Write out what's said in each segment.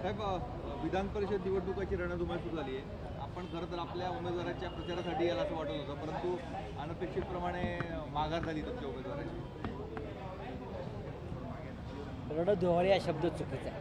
साहेब, विधान परिषद निवडणुकाची रणधुमाळी सुरू झाली आहे. आपण खरं तर आपल्या उमेदवाराच्या प्रचारासाठी यायला असं वाटत होतं, परंतु अनपेक्षितप्रमाणे माघार झाली तुमच्या उमेदवाराची. रणधुमाळी हा शब्द चुकीचा आहे.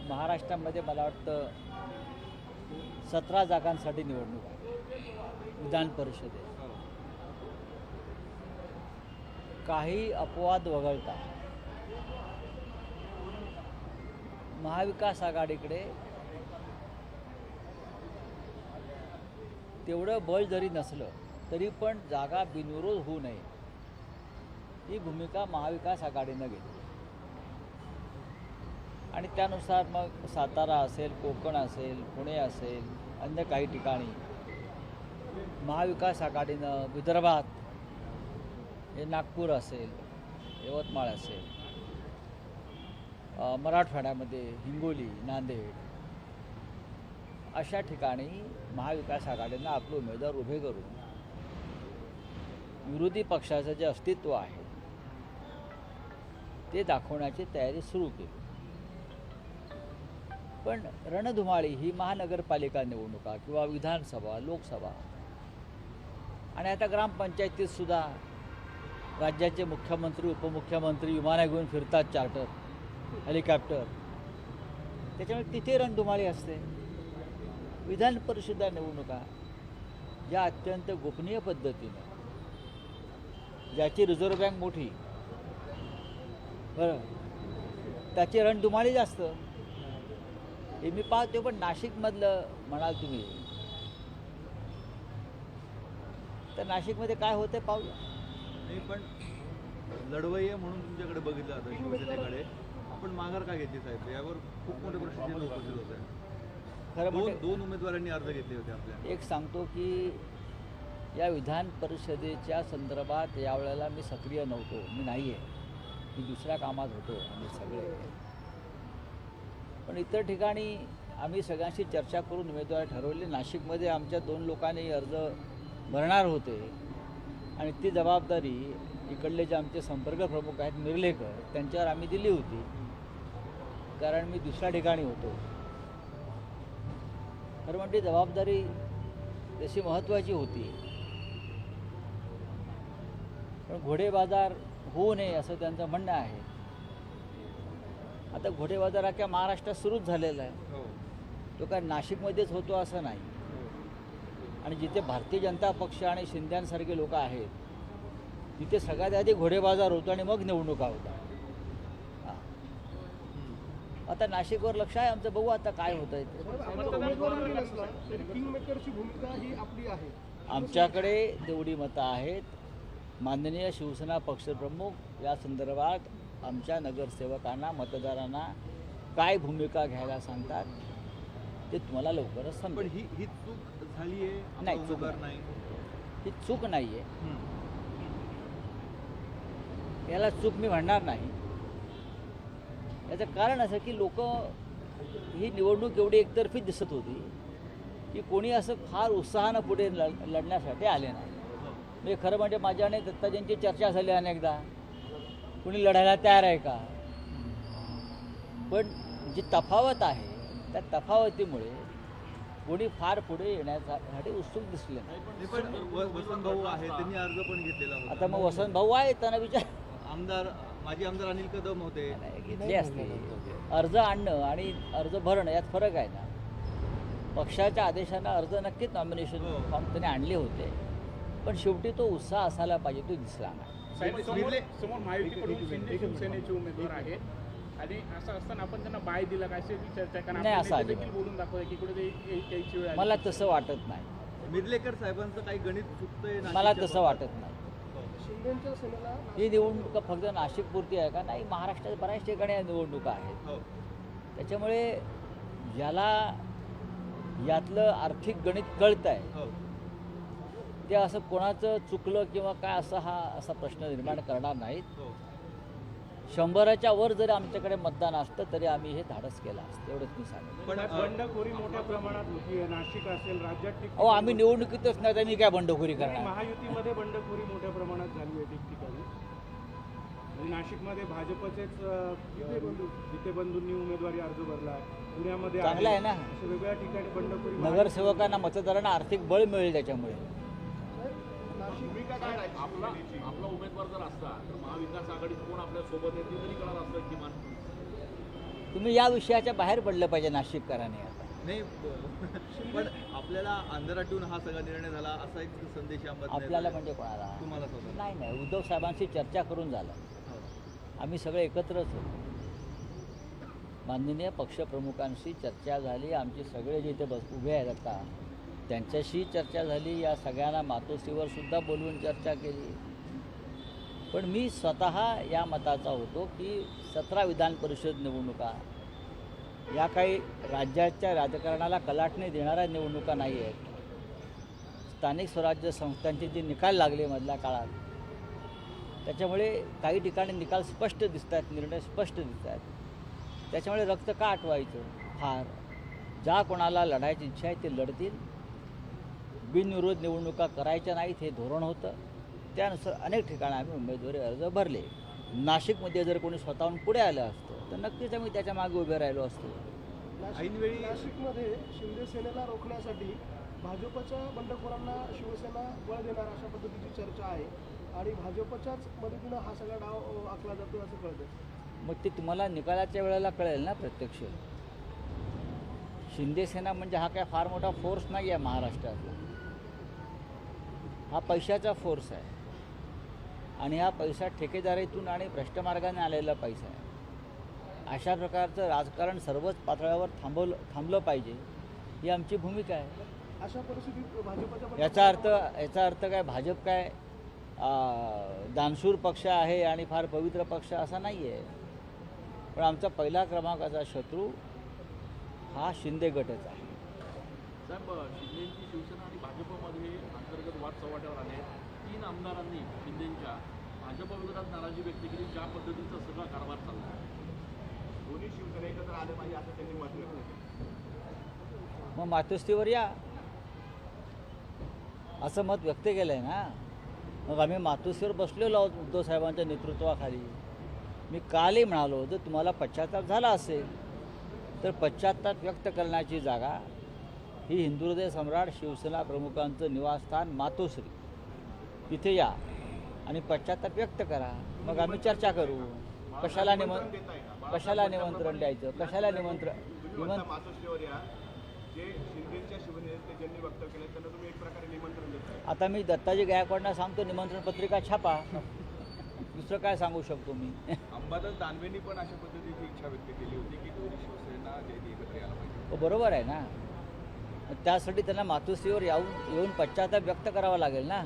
महाराष्ट्रामध्ये मला वाटतं 17 जागांसाठी निवडणूक आहे विधान परिषदेत. काही अपवाद वगळता महाविकास आघाडीकडे तेवढं बळ जरी नसलं तरी पण जागा बिनविरोध होऊ नये ही भूमिका महाविकास आघाडीनं घेतली आणि त्यानुसार मग सातारा असेल, कोकण असेल, पुणे असेल, अन्य काही ठिकाणी महाविकास आघाडीनं विदर्भात हे नागपूर असेल, यवतमाळ असेल, मराठवाड्यामध्ये हिंगोली, नांदेड अशा ठिकाणी महाविकास आघाडीनं आपले उमेदवार उभे करून विरोधी पक्षाचं जे अस्तित्व आहे ते दाखवण्याची तयारी सुरू केली. पण रणधुमाळी ही महानगरपालिका निवडणुका किंवा विधानसभा, लोकसभा आणि आता ग्रामपंचायतीतसुद्धा राज्याचे मुख्यमंत्री, उपमुख्यमंत्री विमानं घेऊन फिरतात, चार्टर, हेलिकॉप्टर, त्याच्यामुळे तिथे रणधुमाळी असते. विधान परिषद निवडणुका ज्या अत्यंत गोपनीय पद्धतीनं, ज्याची रिझर्व्ह बँक मोठी, बरं, त्याची रणधुमाळी जास्त हे मी पाहतो. पण नाशिकमधलं म्हणाल तुम्ही तर नाशिकमध्ये काय होतं पाहूया. नाही, पण लढवय्ये म्हणून तुमच्याकडे बघितलं जातं शिवसेनेकडे. आपण माघार का घेतली साहेब? यावर खूप मोठे प्रश्न उपस्थित होत आहे. खरं म्हणजे दोन उमेदवारांनी अर्ज घेतले होते आपल्या. एक सांगतो की या विधान परिषदेच्या संदर्भात यावेळेला मी सक्रिय नव्हतो. मी नाही आहे, मी दुसऱ्या कामात होतो आम्ही सगळे. पण इतर ठिकाणी आम्ही सगळ्यांशी चर्चा करून उमेदवार ठरवले. नाशिकमध्ये आमच्या 2 लोकांनी अर्ज भरणार होते आणि ती जबाबदारी इकडले जे आमचे संपर्क प्रमुख आहेत निर्लेकर त्यांच्यावर आम्ही दिली होती, कारण मी दुसऱ्या ठिकाणी होतो. खरं म्हणजे जबाबदारी तशी महत्त्वाची होती, पण घोडेबाजार होऊ नये असं त्यांचं म्हणणं आहे. आता घोडेबाजार अख्ख्या महाराष्ट्रात सुरूच झालेला आहे. तो काय नाशिकमध्येच होतो असं नाही. आणि जिथे भारतीय जनता पक्ष आणि शिंद्यांसारखे लोक आहेत तिथे सगळ्यात आधी घोडेबाजार होतो आणि मग निवडणुका होता. आता नाशिकवर लक्ष आहे आमचं, बघू आता काय होतं आहे. आमच्याकडे तेवढी मतं आहेत. माननीय शिवसेना पक्षप्रमुख या संदर्भात आमच्या नगरसेवकांना, मतदारांना काय भूमिका घ्यायला सांगतात ते तुम्हाला लवकरच पण समजेल. ही चूक झाली आहे? नाही, चूक नाही, ही चूक नाही आहे. याला चूक मी म्हणणार नाही. याचं कारण असं की लोक ही निवडणूक एवढी एकतर्फी दिसत होती की कोणी असं फार उत्साहानं पुढे लढण्यासाठी आले नाही. म्हणजे खरं म्हणजे माझ्या आणि दत्ताजींची चर्चा झाली अनेकदा, कुणी लढायला तयार आहे का. पण जी तफावत आहे त्या तफावतीमुळे कोणी फार पुढे येण्यासाठी उत्सुक दिसले नाही. पण वसंत भाऊ आहे, त्यांनी अर्ज पण घेतलेला होता. आता मग वसंत भाऊ आहे, त्यांना विचार. माजी आमदार अनिल कदम होते. घेतले असते. अर्ज आणणं आणि अर्ज भरणं यात फरक आहे ना. पक्षाच्या आदेशानं अर्ज नक्कीच नॉमिनेशन फॉर्म त्यांनी आणले होते, पण शेवटी तो उत्साह असायला पाहिजे, तो दिसला नाही. समोर महायुतीकडून शिंदे शिवसेनेचे उमेदवार आहेत आणि असं असताना आपण त्यांना बाय दिला काय अशी चर्चा नाही, असं कारण देखील बोलून दाखवलं की कुठे यायची वेळ आली. मला तसं वाटत नाही. मिर्लेकर साहेबांचं काही गणित चुकतंय मला तसं वाटत नाही. ही निवडणूक फक्त नाशिकपुरती आहे का? नाही, महाराष्ट्रात बऱ्याच ठिकाणी या निवडणुका आहेत. त्याच्यामुळे ज्याला यातलं आर्थिक गणित कळतं आहे ते असं कोणाचं चुकलं किंवा काय असा प्रश्न निर्माण करणार नाहीत. 100च्या वर जरी आमच्याकडे मतदान असतं तरी आम्ही हे धाडस केलं असतं, एवढंच मी सांगेन. पण बंडखोरी मोठ्या प्रमाणात होती नाशिक असेल, राज्यात. अहो, आम्ही निवडणुकीतच नाही तर मी काय बंडखोरी करणार. महायुतीमध्ये बंडखोरी मोठ्या प्रमाणात झाली आहे ठिकठिकाणी. नाशिकमध्ये भाजपचेच जिथे बंधूंनी उमेदवारी अर्ज भरला, पुण्यामध्ये चांगलं आहे ना. अशा वेगवेगळ्या ठिकाणी बंडखोरी नगरसेवकांना मतदारांना आर्थिक बळ मिळेल त्याच्यामुळे. आपला उमेदवार जर असता तर महाविकास आघाडीत कोण आपल्या सोबत येते तरी कळत असतं किमान. तुम्ही या विषयाच्या बाहेर पडलं पाहिजे नाशिककरांनी आता. नाही पण आपल्याला अंधारात ठेवून हा सगळा निर्णय झाला असा एक संदेश यामध्ये आपल्याला म्हणजे कोणाला तुम्हाला स्वतः नाही नाही, उद्धव साहेबांशी चर्चा करून झालं. आम्ही सगळे एकत्रच होतो. माननीय पक्षप्रमुखांशी चर्चा झाली. आमचे सगळे जे इथे उभे आहेत आता त्यांच्याशी चर्चा झाली. या सगळ्यांना मातोश्रीवर सुद्धा बोलवून चर्चा केली. पण मी स्वतः या मताचा होतो की 17 विधान परिषद निवडणुका या काही राज्याच्या राजकारणाला कलाटणी देणाऱ्या निवडणुका नाही आहेत. स्थानिक स्वराज्य संस्थांचे जे निकाल लागले मधल्या काळात त्याच्यामुळे काही ठिकाणी निकाल स्पष्ट दिसत आहेत, निर्णय स्पष्ट दिसत आहेत. त्याच्यामुळे रक्त का आटवायचं फार. ज्या कोणाला लढायची इच्छा आहे ते लढतील. बिनविरोध निवडणुका करायच्या नाहीत हे धोरण होतं. त्यानुसार अनेक ठिकाणी आम्ही उमेदवारी अर्ज भरले. नाशिकमध्ये जर कोणी स्वतःहून पुढे आलं असतं तर नक्कीच आम्ही त्याच्या मागे उभे राहिलो असतो. ऐनवेळी नाशिकमध्ये शिंदे सेनेला रोखण्यासाठी भाजपच्या बंडखोरांना शिवसेना बळ देणार अशा पद्धतीची चर्चा आहे आणि भाजपच्याच मदतीनं हा सगळा डाव आखला जातो असं कळतं. मग ते तुम्हाला निकालाच्या वेळेला कळेल ना प्रत्यक्ष. शिंदे सेना म्हणजे हा काय फार मोठा फोर्स नाही आहे महाराष्ट्रातला. हा पैशाचा फोर्स आहे आणि हा पैसा ठेकेदारीतून आणि भ्रष्ट मार्गाने आलेला पैसा आहे. अशा प्रकारचं राजकारण सर्वच पातळ्यावर थांबलं पाहिजे ही आमची भूमिका आहे. अशा परिस्थितीत भाजपच्या याचा अर्थ काय भाजप काय दानशूर पक्ष आहे आणि फार पवित्र पक्ष असा नाही आहे. पण आमचा पहिला क्रमांकाचा शत्रू हा शिंदे गटच आहे. साहेब, शिंदेची शिवसेना आणि भाजपमध्ये अंतर्गत वाद चव्हाट्यावर आले. 3 आमदारांनी शिंदेच्या भाजप विरोधात नाराजी व्यक्त केली. ज्या पद्धतीचा सगळा कारभार चालला आहे, दोन्ही शिवसेना एकत्र आले पाहिजे असं त्यांनी मत व्यक्त केलं. मग मातोश्रीवर या असं मत व्यक्त केलं आहे ना. मग आम्ही मातोश्रीवर बसलेलो आहोत उद्धव साहेबांच्या नेतृत्वाखाली. मी कालही म्हणालो जर तुम्हाला पश्चाताप झाला असेल तर पश्चाताप व्यक्त करण्याची जागा ही हिंदुहृदय सम्राट शिवसेना प्रमुखांचं निवासस्थान मातोश्री तिथे या आणि पश्चाताप व्यक्त करा. मग आम्ही चर्चा करू. कशाला निमंत्रण द्यायचं, कशाला निमंत्रण मातोश्रीवर या जे शिंदेच्या शिवसेनेचे ज्यांनी वक्तव्य केलं त्यांना तुम्ही एक प्रकारे निमंत्रण देताय. आता मी दत्ताजी गायकवाडांना सांगतो निमंत्रण पत्रिका छापा. दुसरं काय सांगू शकतो मी. अंबादास दानवेंनी पण अशा पद्धतीची इच्छा व्यक्त केली होती की दोन्ही शिवसेना जे एकत्र यायला पाहिजे. हो, बरोबर आहे ना. त्यासाठी त्यांना मातोश्रीवर येऊन पश्चाताप व्यक्त करावा लागेल ना.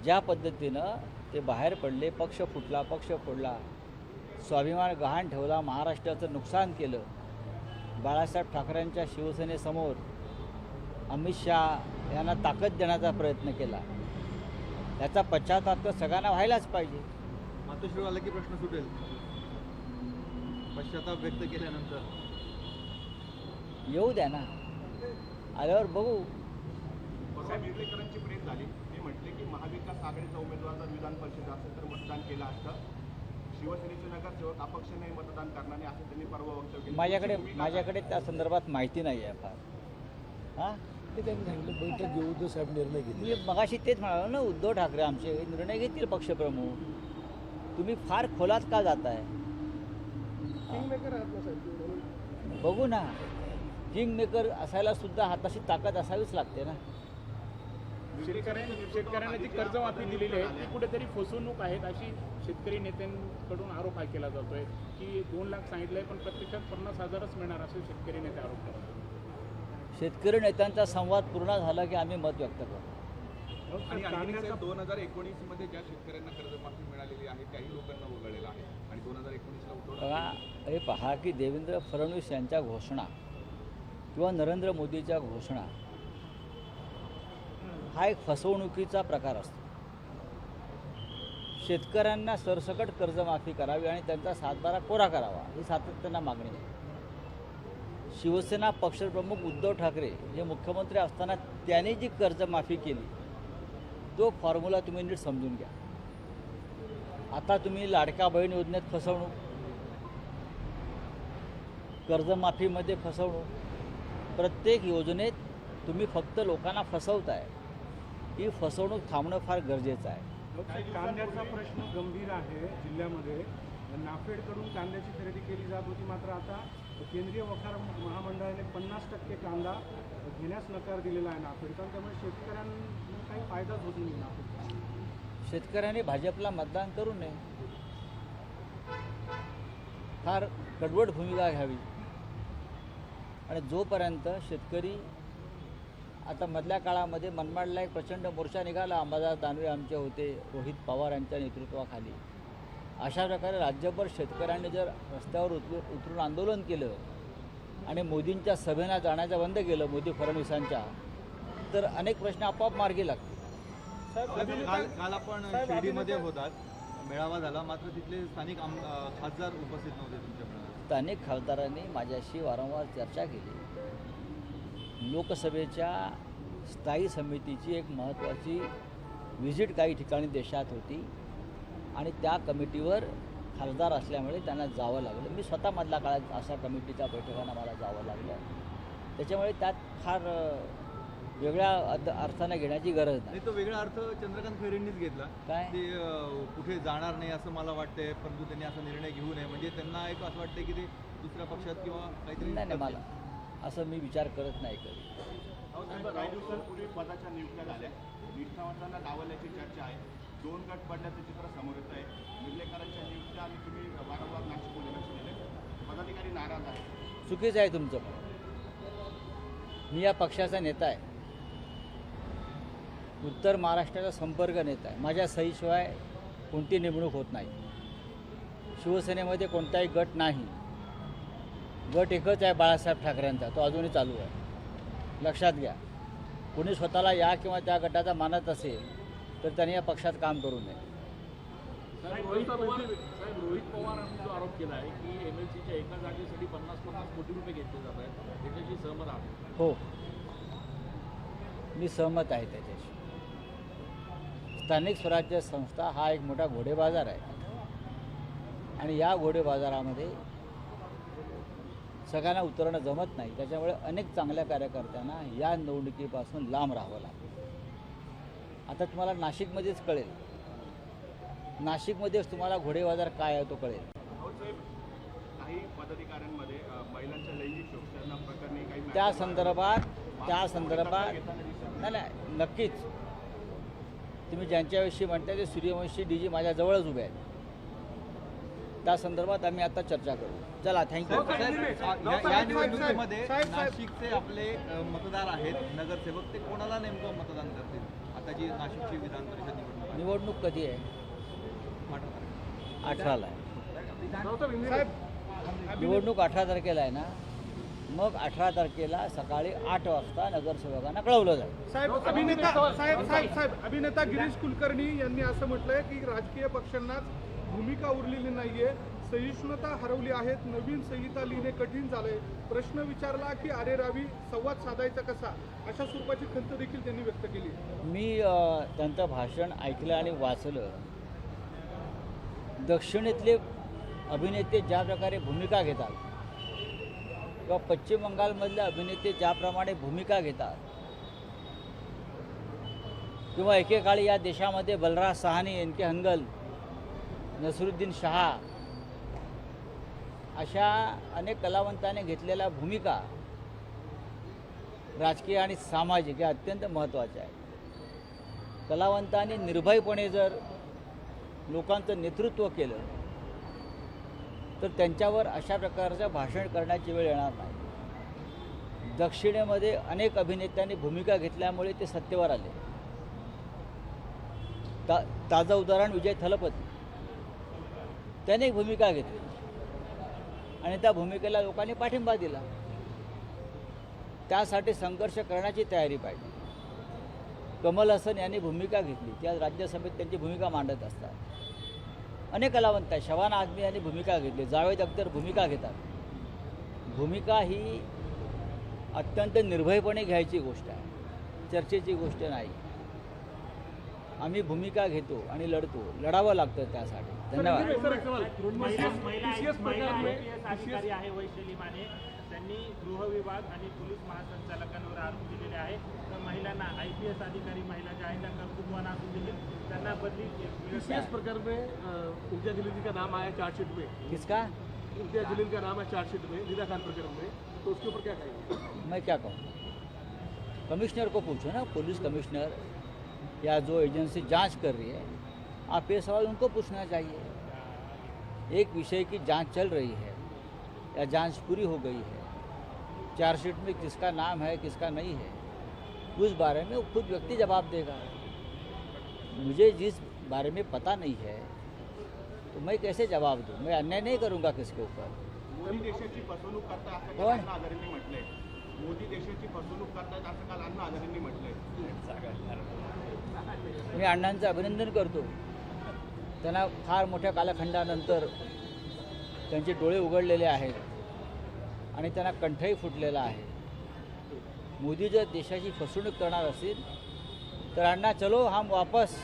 ज्या पद्धतीनं ते बाहेर पडले, पक्ष फुटला, पक्ष फोडला, स्वाभिमान गहाण ठेवला, महाराष्ट्राचं नुकसान केलं, बाळासाहेब ठाकरेंच्या शिवसेनेसमोर अमित शहा यांना ताकद देण्याचा प्रयत्न केला, याचा पश्चाताप तर सगळ्यांना व्हायलाच पाहिजे. मातोश्रीवर आला की प्रश्न सुटेल पश्चाताप व्यक्त केल्यानंतर. येऊ द्या ना, आल्यावर बघू. साहेब, इर्लेकरांची प्रेस झाली. ते म्हटले की महाविकास आघाडीचा उमेदवार जर विधान परिषद असेल तर मतदान केलं असतं. शिवसेनेचे नगरसेवक अपक्षाने मतदान करणारे असं त्यांनी परवा वक्तव्य केलं. माझ्याकडे त्या संदर्भात माहिती नाही आहे फार. हां, ते त्यांनी सांगितलं बैठक घेऊ उद्धव साहेब निर्णय घेतले. मी मगाशी तेच म्हणालो ना, उद्धव ठाकरे आमचे निर्णय घेतील पक्षप्रमुख. तुम्ही फार खोलात का जाताय? किंगमेकर आहात ना साहेब. बघू ना. किंगमेकर असायला सुद्धा हाताशी ताकद असावीच लागते ना. शेतकऱ्यांना जी कर्जमाफी दिलेली आहे ती कुठेतरी फसवणूक आहेत अशी शेतकरी नेत्यांकडून आरोप हा केला जातोय की 2 लाख सांगितलंय पण प्रत्यक्षात 50,000च मिळणार असे शेतकरी नेते आरोप करतात. शेतकरी नेत्यांचा संवाद पूर्ण झाला की आम्ही मत व्यक्त करतो. आणि आणखी 2019 मध्ये ज्या शेतकऱ्यांना कर्जमाफी मिळालेली आहे त्याही लोकांना वगळलेलं आहे आणि 2019ला उद्धव बघा, हे पहा की देवेंद्र फडणवीस यांच्या घोषणा किंवा नरेंद्र मोदीच्या घोषणा हा एक फसवणुकीचा प्रकार असतो. शेतकऱ्यांना सरसकट कर्जमाफी करावी आणि त्यांचा 7/12 कोरा करावा ही सातत्यानं मागणी आहे. शिवसेना पक्षप्रमुख उद्धव ठाकरे जे मुख्यमंत्री असताना त्यांनी जी कर्जमाफी केली तो फॉर्म्युला तुम्ही नीट समजून घ्या. आता तुम्ही लाडक्या बहीण योजनेत फसवणूक, कर्जमाफीमध्ये फसवणूक, प्रत्येक योजनेत तुम्ही फक्त लोकांना फसवताय. ही फसवणूक थांबणं फार गरजेचं आहे. कांद्याचा प्रश्न गंभीर आहे जिल्ह्यामध्ये. नाफेडकडून कांद्याची खरेदी केली जात होती, मात्र आता केंद्रीय वखार महामंडळाने 50% कांदा घेण्यास नकार दिलेला आहे नाफेडचा. त्यामुळे शेतकऱ्यांना काही फायदाच होत नाही नाफेडचा. शेतकऱ्यांनी भाजपला मतदान करू नये, फार कडवट भूमिका घ्यावी. आणि जोपर्यंत शेतकरी आता मधल्या काळामध्ये मनमाडला एक प्रचंड मोर्चा निघाला, अंबादास दानवे आमचे होते, रोहित पवार यांच्या नेतृत्वाखाली. अशा प्रकारे राज्यभर शेतकऱ्यांनी जर रस्त्यावर उतरून आंदोलन केलं आणि मोदींच्या सभेला जाण्याचं बंद केलं, मोदी फडणवीसांच्या, तर अनेक प्रश्न आपोआप मार्गी लागतील. काल आपण शिर्डीमध्ये होतात, मेळावा झाला, मात्र तिथले स्थानिक खासदार उपस्थित नव्हते तुमच्या मेळाव्यात. स्थानिक खासदारांनी माझ्याशी वारंवार चर्चा केली. लोकसभेच्या स्थायी समितीची एक महत्त्वाची व्हिजिट काही ठिकाणी देशात होती आणि त्या कमिटीवर खासदार असल्यामुळे त्यांना जावं लागलं. मी स्वतः मधल्या काळात अशा कमिटीच्या बैठकांना मला जावं लागलं. त्याच्यामुळे त्यात फार वेगळ्या अर्थाने घेण्याची गरज नाही. तो वेगळा अर्थ चंद्रकांत खैरेंनीच घेतला. काय? ते कुठे जाणार नाही असं मला वाटतंय, परंतु त्यांनी असा निर्णय घेऊ नये. म्हणजे त्यांना एक असं वाटतंय की ते दुसऱ्या पक्षात किंवा काहीतरी. नाही, मला असं मी विचार करत नाही कधी. काही दिवसांपूर्वी पदाच्या नियुक्त्या झाल्या, निष्ठावंतांना डावलल्याची चर्चा आहे. 2 गट पडल्याचं चित्र समोर येत आहे. निर्लेकरांच्या नियुक्त्या आणि तुम्ही वारंवार नाशिकमध्ये लक्ष दिले, पदाधिकारी नाराज आहेत. चुकीचं आहे तुमचं. मी या पक्षाचा नेता आहे, उत्तर महाराष्ट्राचा संपर्क नेता आहे. माझ्या सहीशिवाय कोणती नेमणूक होत नाही. शिवसेनेमध्ये कोणताही गट नाही. गट एकच आहे बाळासाहेब ठाकरेंचा, तो अजूनही चालू आहे. लक्षात घ्या. कोणी स्वतःला या किंवा त्या गटाचा मानत असेल तर त्यांनी या पक्षात काम करू नये. रोहित पवारांनी जो आरोप केला आहे की MLCच्या एका जागेसाठी 50-50 कोटी रुपये घेतले जात आहेत, त्याच्याशी सहमत आहात? हो, मी सहमत आहे त्याच्याशी. स्थानिक स्वराज्य संस्था हा एक मोठा घोडेबाजार आहे आणि या घोडेबाजारामध्ये सगळ्यांना उतरणं जमत नाही. त्याच्यामुळे अनेक चांगल्या कार्यकर्त्यांना या निवडणुकीपासून लांब राहावं लागतं. आता तुम्हाला नाशिकमध्येच कळेल, नाशिकमध्येच तुम्हाला घोडेबाजार काय आहे तो कळेल. काही पदाधिकाऱ्यांमध्ये महिलांच्या लैंगिक शोषण प्रकरणी काही त्या संदर्भात नाही, नक्कीच. तुम्ही ज्यांच्याविषयी म्हणताय ते सूर्यवंशी DG माझ्या जवळच उभे आहेत. त्या संदर्भात आम्ही आता चर्चा करू. चला, थँक्यू. या निवडणुकीमध्ये नाशिकचे आपले मतदार आहेत, नगरसेवक, ते कोणाला नेमकं मतदान करतील? आता जी नाशिकची विधान परिषद निवडणूक कधी आहे? 18ला आहे. निवडणूक 18 तारखेला आहे ना. मग 18 तारखेला सकाळी 8 वाजता नगरसेवकांना कळवलं जाईल. अभिनेता गिरीश कुलकर्णी यांनी असं म्हटलंय की राजकीय पक्षांनाच भूमिका उरलेली नाहीये, सहिष्णुता हरवली आहेत, नवीन संहिता लिहिणे कठीण झालंय. प्रश्न विचारला की अरे रावी, संवाद साधायचा कसा, अशा स्वरूपाची खंत देखील त्यांनी व्यक्त केली. मी त्यांचं भाषण ऐकलं आणि वाचलं. दक्षिणेतले अभिनेते ज्या प्रकारे भूमिका घेतात किंवा पश्चिम बंगालमधले अभिनेते ज्याप्रमाणे भूमिका घेतात किंवा एकेकाळी या देशामध्ये बलराज सहानी, NK हंगल, नसरुद्दीन शहा अशा अनेक कलावंतांनी घेतलेल्या भूमिका राजकीय आणि सामाजिक या अत्यंत महत्त्वाच्या आहेत. कलावंतांनी निर्भयपणे जर लोकांचं नेतृत्व केलं तर त्यांच्यावर अशा प्रकारचं भाषण करण्याची वेळ येणार नाही. दक्षिणेमध्ये अनेक अभिनेत्यांनी भूमिका घेतल्यामुळे ते सत्तेवर आले. ताजं उदाहरण विजय थलपती, त्याने एक भूमिका घेतली आणि त्या भूमिकेला लोकांनी पाठिंबा दिला. त्यासाठी संघर्ष करण्याची तयारी पाहिजे. कमल हसन यांनी भूमिका घेतली, त्या राज्यसभेत त्यांची भूमिका मांडत असतात. अनेक कलावंत आहेत. शबाना आझमी यांनी भूमिका घेतली, जावेद अख्तर भूमिका घेतात. भूमिका ही अत्यंत निर्भयपणे घ्यायची गोष्ट आहे, चर्चेची गोष्ट नाही. आम्ही भूमिका घेतो आणि लढतो, लढावं लागतं त्यासाठी. धन्यवाद. अधिकारी आहे वैशाली माने, त्यांनी गृह विभाग आणि पोलीस महासंचालकांवर आरोप दिलेले आहे. तर महिलांना IPS अधिकारी महिला ज्या आहेत त्यांना कुटुंबांना असून देखील त्यांना बदली इस प्रकार में इम्तियाज जलील का नाम आया चार्जशीट में, किसका? इम्तियाज जलील का नाम है चार्जशीट में निदा खान प्रकरण में, तो उसके ऊपर क्या कहेंगे? मैं क्या कहूँ, कमिश्नर को पूछो ना, पुलिस कमिश्नर या जो एजेंसी जांच कर रही है, आप ये सवाल उनको पूछना चाहिए. एक विषय की जांच चल रही है या जांच पूरी हो गई है, चार्जशीट में किसका नाम है किसका नहीं है, उस बारे में वो खुद व्यक्ति जवाब देगा. मुझे जिस बारे में पता नहीं है तो मैं कैसे जवाब दूँ? मैं अन्याय नहीं करूँगा किसके ऊपर. मोदी देशाची फसवणूक करताय असं काल कोण? अण्णा हजारेंनी म्हटलंय. मोदी देशाची फसवणूक करतायत असं काल अण्णा हजारेंनी म्हटलंय. मी अण्णांचं अभिनंदन करतो. त्यांना फार मोठ्या कालखंडानंतर त्यांचे डोळे उघडलेले आहेत आणि त्यांना कंठही फुटलेला आहे. मोदी जर देशाची फसवणूक करणार असतील तर अण्णा चलो हम वापस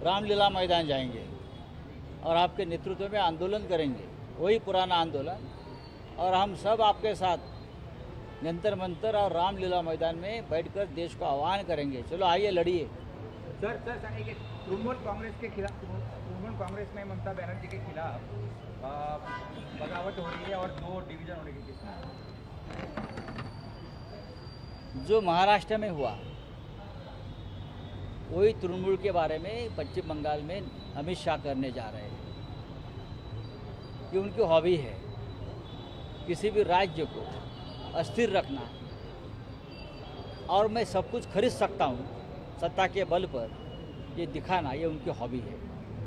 रामलीला मैदान जाएंगे और आपके नेतृत्व में आंदोलन करेंगे, वही पुराना आंदोलन, और हम सब आपके साथ जंतर मंतर और रामलीला मैदान में बैठकर देश को आह्वान करेंगे. चलो आइए लड़िए. सर सांगेंगे तृणमूल कांग्रेस के खिलाफ, तृणमूल कांग्रेस में ममता बनर्जी के खिलाफ बगावत हो रही है और 2 डिवीजन होने की किस्म. जो महाराष्ट्र में हुआ वही तृणमूल के बारे में पश्चिम बंगाल में अमित शाह करने जा रहे हैं. कि उनकी हॉबी है किसी भी राज्य को अस्थिर रखना, और मैं सब कुछ खरीद सकता हूँ सत्ता के बल पर, ये दिखाना, ये उनकी हॉबी है.